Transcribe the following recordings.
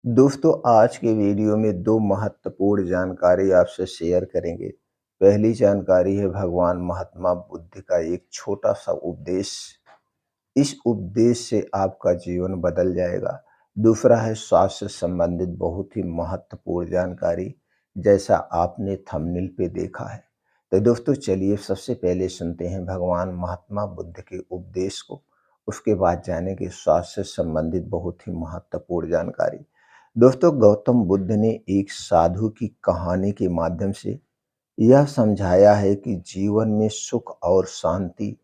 दोस्तों आज के वीडियो में दो महत्वपूर्ण जानकारी आपसे शेयर करेंगे। पहली जानकारी है भगवान महात्मा बुद्ध का एक छोटा सा उपदेश। इस उपदेश से आपका जीवन बदल जाएगा। दूसरा है स्वास्थ्य से संबंधित बहुत ही महत्वपूर्ण जानकारी, जैसा आपने थंबनेल पे देखा है। तो दोस्तों चलिए सबसे पहले सुनते हैं भगवान महात्मा बुद्ध के उपदेश को। उसके बाद जानेंगे स्वास्थ्य से संबंधित बहुत ही महत्वपूर्ण जानकारी। दोस्तों गौतम बुद्ध ने एक साधु की कहानी के माध्यम से यह समझाया है कि जीवन में सुख और शांति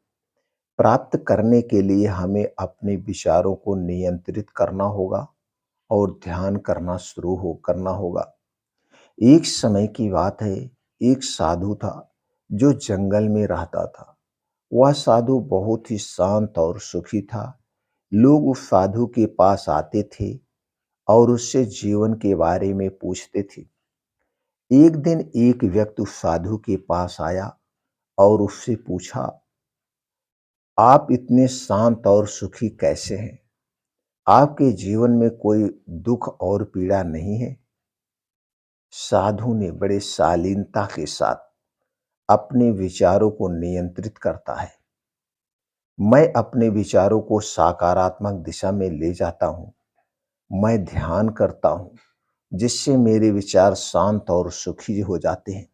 प्राप्त करने के लिए हमें अपने विचारों को नियंत्रित करना होगा और ध्यान करना होगा। एक समय की बात है, एक साधु था जो जंगल में रहता था। वह साधु बहुत ही शांत और सुखी था। लोग उस साधु के पास आते थे और उससे जीवन के बारे में पूछते थे। एक दिन एक व्यक्ति उस साधु के पास आया और उससे पूछा, आप इतने शांत और सुखी कैसे हैं? आपके जीवन में कोई दुख और पीड़ा नहीं है? साधु ने बड़े शालीनता के साथ अपने विचारों को नियंत्रित करता है। मैं अपने विचारों को सकारात्मक दिशा में ले जाता हूँ। मैं ध्यान करता हूँ, जिससे मेरे विचार शांत और सुखी हो जाते हैं।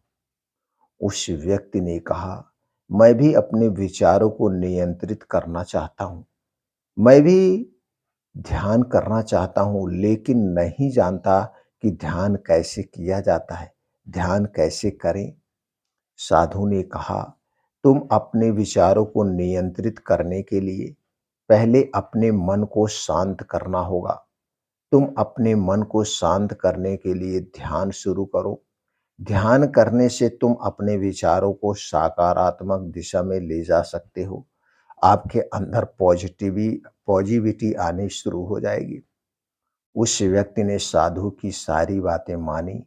उस व्यक्ति ने कहा, मैं भी अपने विचारों को नियंत्रित करना चाहता हूँ। मैं भी ध्यान करना चाहता हूँ, लेकिन नहीं जानता कि ध्यान कैसे किया जाता है, ध्यान कैसे करें। साधु ने कहा, तुम अपने विचारों को नियंत्रित करने के लिए पहले अपने मन को शांत करना होगा। तुम अपने मन को शांत करने के लिए ध्यान शुरू करो। ध्यान करने से तुम अपने विचारों को सकारात्मक दिशा में ले जा सकते हो। आपके अंदर पॉजिटिविटी आनी शुरू हो जाएगी। उस व्यक्ति ने साधु की सारी बातें मानी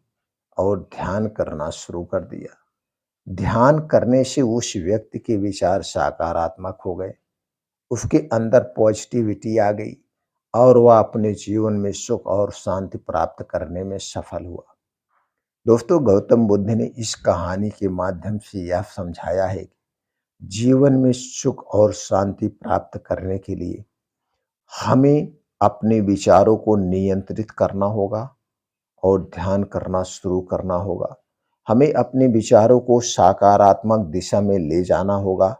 और ध्यान करना शुरू कर दिया। ध्यान करने से उस व्यक्ति के विचार सकारात्मक हो गए। उसके अंदर पॉजिटिविटी आ गई और वह अपने जीवन में सुख और शांति प्राप्त करने में सफल हुआ। दोस्तों गौतम बुद्ध ने इस कहानी के माध्यम से यह समझाया है कि जीवन में सुख और शांति प्राप्त करने के लिए हमें अपने विचारों को नियंत्रित करना होगा और ध्यान करना शुरू करना होगा। हमें अपने विचारों को सकारात्मक दिशा में ले जाना होगा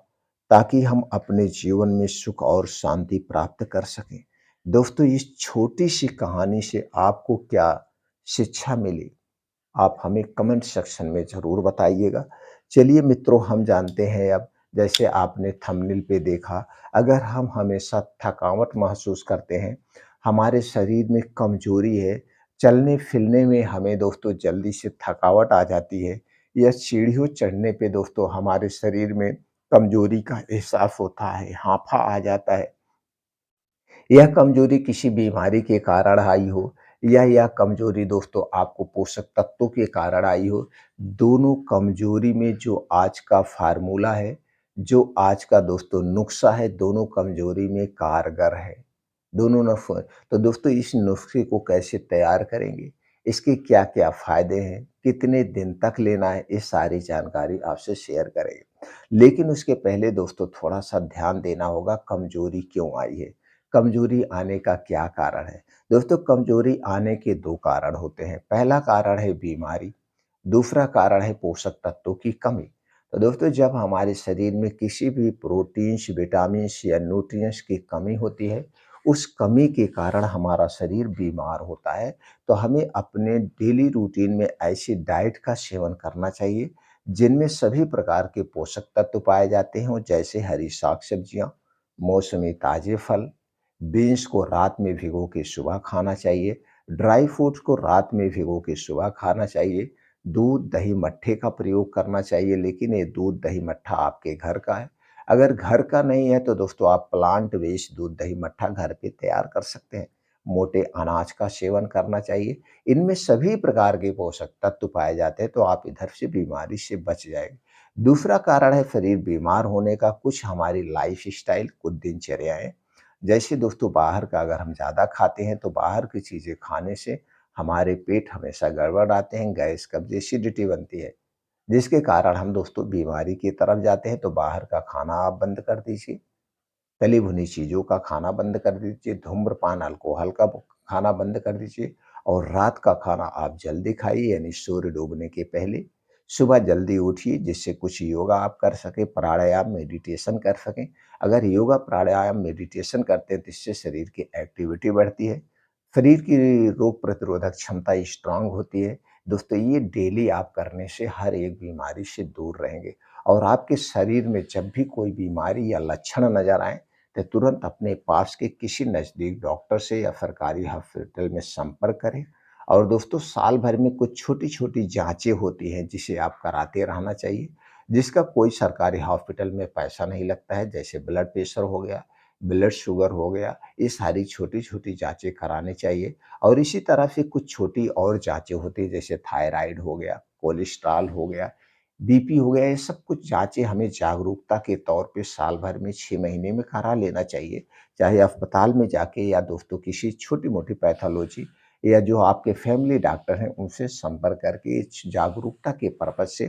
ताकि हम अपने जीवन में सुख और शांति प्राप्त कर सकें। दोस्तों इस छोटी सी कहानी से आपको क्या शिक्षा मिली, आप हमें कमेंट सेक्शन में ज़रूर बताइएगा। चलिए मित्रों हम जानते हैं अब, जैसे आपने थंबनेल पे देखा, अगर हम हमेशा थकावट महसूस करते हैं, हमारे शरीर में कमज़ोरी है, चलने-फिरने में हमें दोस्तों जल्दी से थकावट आ जाती है, या सीढ़ियों चढ़ने पे दोस्तों हमारे शरीर में कमज़ोरी का एहसास होता है, हांफा आ जाता है, यह कमजोरी किसी बीमारी के कारण आई हो या यह कमजोरी दोस्तों आपको पोषक तत्वों के कारण आई हो, दोनों कमजोरी में जो आज का फार्मूला है, जो आज का दोस्तों नुस्खा है, दोनों कमजोरी में कारगर है। दोनों तो दोस्तों इस नुस्खे को कैसे तैयार करेंगे, इसके क्या-क्या फ़ायदे हैं, कितने दिन तक लेना है, ये सारी जानकारी आपसे शेयर करेंगे। लेकिन उसके पहले दोस्तों थोड़ा-सा ध्यान देना होगा, कमजोरी क्यों आई है? कमजोरी आने का क्या कारण है? दोस्तों कमजोरी आने के 2 कारण होते हैं। पहला कारण है बीमारी, दूसरा कारण है पोषक तत्वों की कमी। तो दोस्तों जब हमारे शरीर में किसी भी प्रोटीन्स, विटामिन्स या न्यूट्रिएंट्स की कमी होती है, उस कमी के कारण हमारा शरीर बीमार होता है। तो हमें अपने डेली रूटीन में ऐसी डाइट का सेवन करना चाहिए, जिनमें सभी प्रकार के पोषक तत्व पाए जाते हों, जैसे हरी साग-सब्जियाँ, मौसमी ताज़े फल, बीन्स को रात में भिगो के सुबह खाना चाहिए, ड्राई फ्रूट्स को रात में भिगो के सुबह खाना चाहिए, दूध, दही, मट्ठे का प्रयोग करना चाहिए, लेकिन ये दूध, दही, मट्ठा आपके घर का है। अगर घर का नहीं है तो दोस्तों आप प्लांट बेस्ड दूध, दही, मट्ठा घर पे तैयार कर सकते हैं। मोटे अनाज का सेवन करना चाहिए। इनमें सभी प्रकार के पोषक तत्व पाए जाते हैं, तो आप इधर से बीमारी से बच जाएँगे। दूसरा कारण है शरीर बीमार होने का, कुछ हमारी लाइफ़स्टाइल, कुछ दिनचर्याएँ। जैसे दोस्तों बाहर का अगर हम ज़्यादा खाते हैं तो बाहर की चीज़ें खाने से हमारे पेट हमेशा गड़बड़ आते हैं, गैस, कब्ज़, एसिडिटी बनती है, जिसके कारण हम दोस्तों बीमारी की तरफ जाते हैं। तो बाहर का खाना आप बंद कर दीजिए, तली भुनी चीज़ों का खाना बंद कर दीजिए, धूम्रपान, अल्कोहल का खाना बंद कर दीजिए और रात का खाना आप जल्दी खाइए यानी सूर्य डूबने के पहले। सुबह जल्दी उठिए जिससे कुछ योगा आप कर सकें, प्राणायाम, मेडिटेशन कर सकें। अगर योगा, प्राणायाम, मेडिटेशन करते हैं तो इससे शरीर की एक्टिविटी बढ़ती है, शरीर की रोग प्रतिरोधक क्षमता स्ट्रांग होती है। दोस्तों ये डेली आप करने से हर एक बीमारी से दूर रहेंगे और आपके शरीर में जब भी कोई बीमारी या लक्षण नज़र आए तो तुरंत अपने पास के किसी नज़दीक डॉक्टर से या सरकारी हॉस्पिटल में संपर्क करें। और दोस्तों साल भर में कुछ छोटी-छोटी जाँचें होती हैं जिसे आप कराते रहना चाहिए, जिसका कोई सरकारी हॉस्पिटल में पैसा नहीं लगता है, जैसे ब्लड प्रेशर हो गया, ब्लड शुगर हो गया, ये सारी छोटी-छोटी जाँचें करानी चाहिए। और इसी तरह से कुछ छोटी और जाँचें होती हैं जैसे थायराइड हो गया, कोलेस्ट्रॉल हो गया, बीपी हो गया, ये सब कुछ जाँचें हमें जागरूकता के तौर पे साल भर में 6 महीने में करा लेना चाहिए। चाहे अस्पताल में जाके या दोस्तों किसी छोटी-मोटी पैथोलॉजी या जो आपके फैमिली डॉक्टर हैं उनसे संपर्क करके इस जागरूकता के पर्पज़ से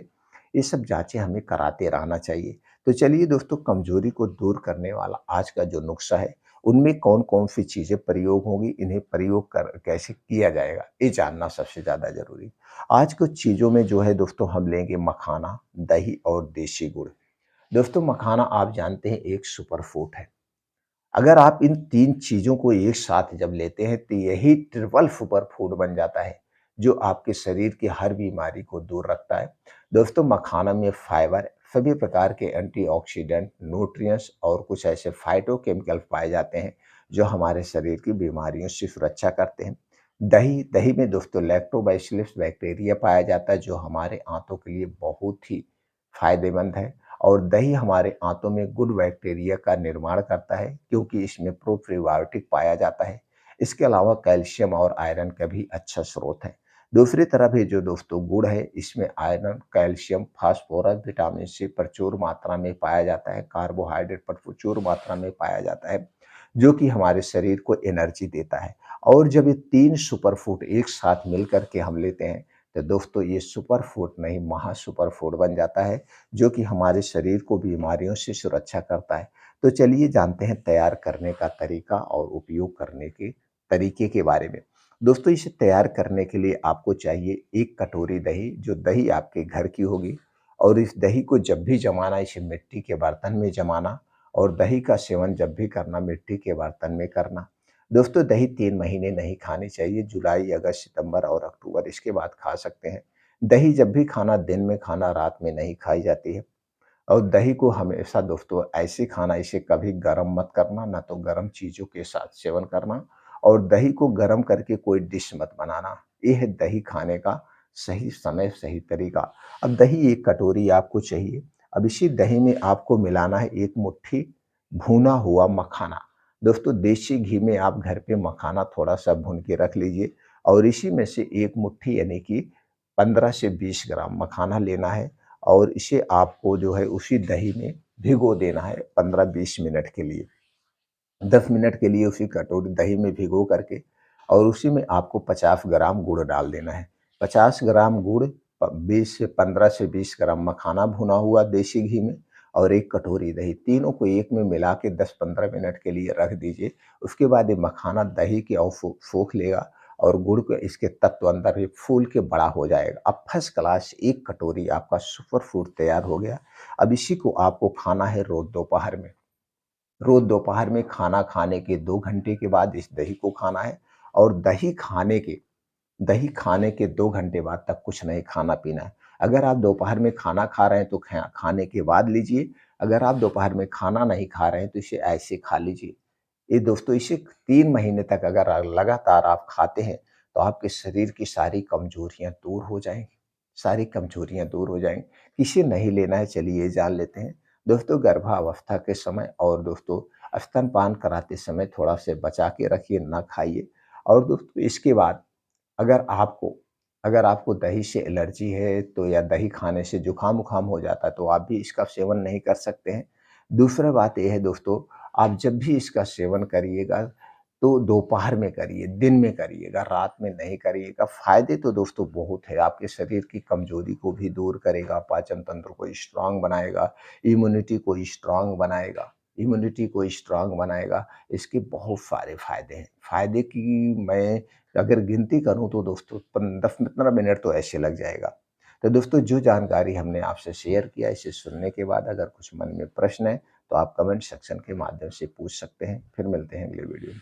ये सब जाँचें हमें कराते रहना चाहिए। तो चलिए दोस्तों कमज़ोरी को दूर करने वाला आज का जो नुस्ख़ा है, उनमें कौन-कौन सी चीज़ें प्रयोग होंगी, इन्हें प्रयोग कर कैसे किया जाएगा, ये जानना सबसे ज़्यादा ज़रूरी है। आज कुछ चीज़ों में जो है दोस्तों हम लेंगे मखाना, दही और देसी गुड़। दोस्तों मखाना आप जानते हैं एक सुपर फूड है। अगर आप इन 3 चीज़ों को एक साथ जब लेते हैं तो यही ट्रिपल सुपर फूड बन जाता है, जो आपके शरीर की हर बीमारी को दूर रखता है। दोस्तों मखाना में फाइबर, सभी प्रकार के एंटीऑक्सीडेंट, न्यूट्रिएंट्स और कुछ ऐसे फाइटोकेमिकल पाए जाते हैं, जो हमारे शरीर की बीमारियों से सुरक्षा करते हैं। दही में दोस्तों लैक्टोबैसिलस बैक्टीरिया पाया जाता है, जो हमारे आंतों के लिए बहुत ही फायदेमंद है। और दही हमारे आंतों में गुड बैक्टीरिया का निर्माण करता है क्योंकि इसमें प्रोप्रीबायोटिक पाया जाता है। इसके अलावा कैल्शियम और आयरन का भी अच्छा स्रोत है। दूसरी तरफ ये जो दोस्तों गुड़ है इसमें iron, calcium, phosphorus, vitamin C प्रचुर मात्रा में पाया जाता है, कार्बोहाइड्रेट प्रचुर मात्रा में पाया जाता है, जो कि हमारे शरीर को एनर्जी देता है। और जब ये 3 सुपर फूड एक साथ मिल कर के हम लेते हैं तो दोस्तों ये सुपर फूड नहीं महा सुपर फूड बन जाता है, जो कि हमारे शरीर को बीमारियों से सुरक्षा करता है। तो चलिए जानते हैं तैयार करने का तरीका और उपयोग करने के तरीके के बारे में। दोस्तों इसे तैयार करने के लिए आपको चाहिए 1 कटोरी दही, जो दही आपके घर की होगी। और इस दही को जब भी जमाना इसे मिट्टी के बर्तन में जमाना और दही का सेवन जब भी करना मिट्टी के बर्तन में करना। दोस्तों दही 3 महीने नहीं खानी चाहिए, जुलाई, अगस्त, सितंबर और अक्टूबर इसके बाद खा सकते हैं। दही जब भी खाना दिन में खाना, रात में नहीं खाई जाती है। और दही को हमेशा दोस्तों ऐसे खाना, इसे कभी गरम मत करना, ना तो गरम चीज़ों के साथ सेवन करना और दही को गरम करके कोई डिश मत बनाना। ये है दही खाने का सही समय, सही तरीका। अब दही 1 कटोरी आपको चाहिए। अब इसी दही में आपको मिलाना है 1 मुट्ठी भुना हुआ मखाना। दोस्तों देसी घी में आप घर पे मखाना थोड़ा-सा भून के रख लीजिए और इसी में से 1 मुट्ठी यानी कि 15 से 20 ग्राम मखाना लेना है और इसे आपको जो है उसी दही में भिगो देना है 15-20 मिनट के लिए। 10 मिनट के लिए उसी कटोरी दही में भिगो करके और उसी में आपको 50 ग्राम गुड़ डाल देना है। 50 ग्राम गुड़, 20 से 15 से 20 ग्राम मखाना भुना हुआ देसी घी में और 1 कटोरी दही, तीनों को एक में मिला के 10-15 मिनट के लिए रख दीजिए। उसके बाद ये मखाना दही की ओर सोख लेगा और गुड़ के इसके तत्व अंदर ये फूल के बड़ा हो जाएगा। अब फर्स्ट क्लास 1 कटोरी आपका सुपर फूड तैयार हो गया। अब इसी को आपको खाना है रोज़ दोपहर में। रोज़ दोपहर में खाना खाने के 2 घंटे के बाद इस दही को खाना है और दही खाने के 2 घंटे बाद तक कुछ नहीं खाना-पीना है। अगर आप दोपहर में खाना खा रहे हैं तो खाने के बाद लीजिए, अगर आप दोपहर में खाना नहीं खा रहे हैं तो इसे ऐसे खा लीजिए। ये दोस्तों इसे 3 महीने तक अगर लगातार आप खाते हैं, तो आपके शरीर की सारी कमज़ोरियाँ दूर हो जाएँगी, सारी कमज़ोरियाँ दूर हो जाएँगी। इसे नहीं लेना है चलिए ये जान लेते हैं। दोस्तों गर्भावस्था के समय और दोस्तों स्तनपान कराते समय थोड़ा-से बचा के रखिए, ना खाइए। और दोस्तों इसके बाद अगर आपको अगर आपको दही से एलर्जी है तो या दही खाने से जुकाम-वुकाम हो जाता है तो आप भी इसका सेवन नहीं कर सकते हैं। दूसरा बात ये है दोस्तों, आप जब भी इसका सेवन करिएगा, तो दोपहर में करिए, दिन में करिएगा, रात में नहीं करिएगा। फ़ायदे तो दोस्तों बहुत है, आपके शरीर की कमज़ोरी को भी दूर करेगा, पाचन तंत्र को स्ट्रॉन्ग बनाएगा, इम्यूनिटी को स्ट्रॉन्ग बनाएगा। इसके बहुत सारे फ़ायदे हैं। फ़ायदे की मैं अगर गिनती करूँ तो दोस्तों 10-15 मिनट तो ऐसे लग जाएगा। तो दोस्तों जो जानकारी हमने आपसे शेयर किया, इसे सुनने के बाद अगर कुछ मन में प्रश्न है, तो आप कमेंट सेक्शन के माध्यम से पूछ सकते हैं। फिर मिलते हैं अगले वीडियो में।